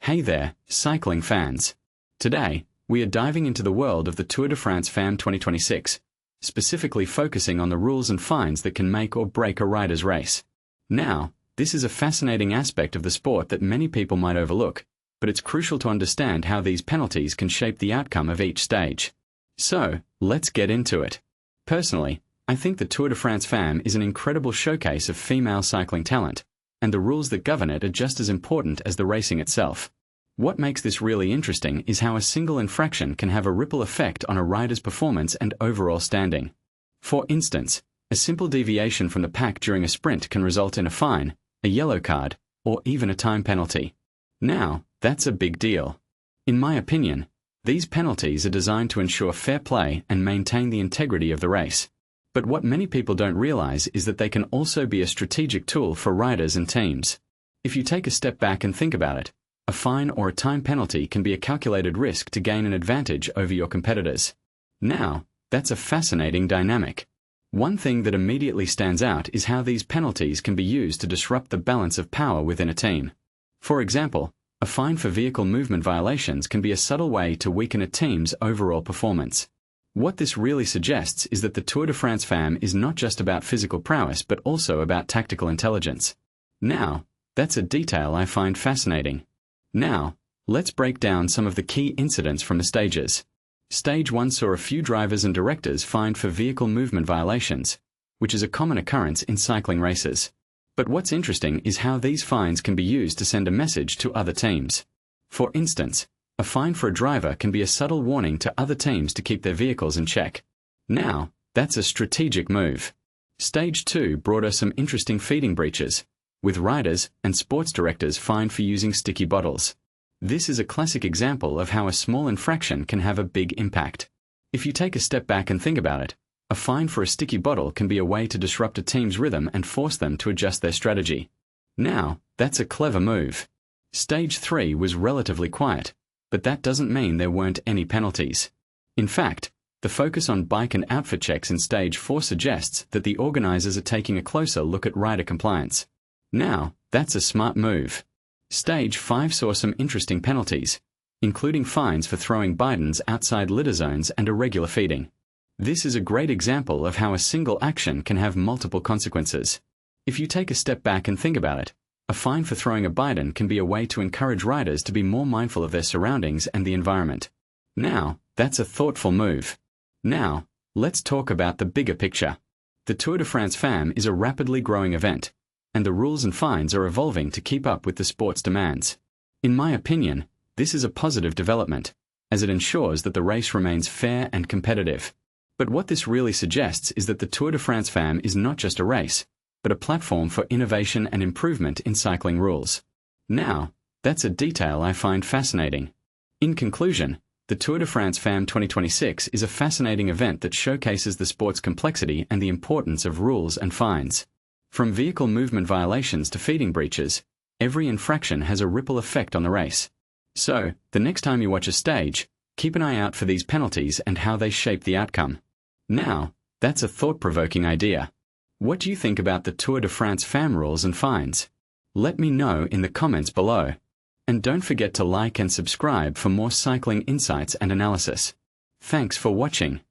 Hey there, cycling fans. Today, we are diving into the world of the Tour de France Femmes 2026, specifically focusing on the rules and fines that can make or break a rider's race. Now, this is a fascinating aspect of the sport that many people might overlook, but it's crucial to understand how these penalties can shape the outcome of each stage. So, let's get into it. Personally, I think the Tour de France Femmes is an incredible showcase of female cycling talent, and the rules that govern it are just as important as the racing itself. What makes this really interesting is how a single infraction can have a ripple effect on a rider's performance and overall standing. For instance, a simple deviation from the pack during a sprint can result in a fine, a yellow card, or even a time penalty. Now, that's a big deal. In my opinion, these penalties are designed to ensure fair play and maintain the integrity of the race. But what many people don't realize is that they can also be a strategic tool for riders and teams. If you take a step back and think about it, a fine or a time penalty can be a calculated risk to gain an advantage over your competitors. Now, that's a fascinating dynamic. One thing that immediately stands out is how these penalties can be used to disrupt the balance of power within a team. For example, a fine for vehicle movement violations can be a subtle way to weaken a team's overall performance. What this really suggests is that the Tour de France Femmes is not just about physical prowess but also about tactical intelligence. Now, that's a detail I find fascinating. Now, let's break down some of the key incidents from the stages. Stage 1 saw a few drivers and directors fined for vehicle movement violations, which is a common occurrence in cycling races. But what's interesting is how these fines can be used to send a message to other teams. For instance, a fine for a driver can be a subtle warning to other teams to keep their vehicles in check. Now, that's a strategic move. Stage 2 brought us some interesting feeding breaches, with riders and sports directors fined for using sticky bottles. This is a classic example of how a small infraction can have a big impact. If you take a step back and think about it, a fine for a sticky bottle can be a way to disrupt a team's rhythm and force them to adjust their strategy. Now, that's a clever move. Stage 3 was relatively quiet, but that doesn't mean there weren't any penalties. In fact, the focus on bike and outfit checks in Stage 4 suggests that the organizers are taking a closer look at rider compliance. Now, that's a smart move. Stage 5 saw some interesting penalties, including fines for throwing bidons outside litter zones and irregular feeding. This is a great example of how a single action can have multiple consequences. If you take a step back and think about it, a fine for throwing a bidon can be a way to encourage riders to be more mindful of their surroundings and the environment. Now, that's a thoughtful move. Now, let's talk about the bigger picture. The Tour de France Femmes is a rapidly growing event, and the rules and fines are evolving to keep up with the sport's demands. In my opinion, this is a positive development, as it ensures that the race remains fair and competitive. But what this really suggests is that the Tour de France Femmes is not just a race, but a platform for innovation and improvement in cycling rules. Now, that's a detail I find fascinating. In conclusion, the Tour de France Femmes 2026 is a fascinating event that showcases the sport's complexity and the importance of rules and fines. From vehicle movement violations to feeding breaches, every infraction has a ripple effect on the race. So, the next time you watch a stage, keep an eye out for these penalties and how they shape the outcome. Now, that's a thought-provoking idea. What do you think about the Tour de France Femmes rules and fines? Let me know in the comments below. And don't forget to like and subscribe for more cycling insights and analysis. Thanks for watching.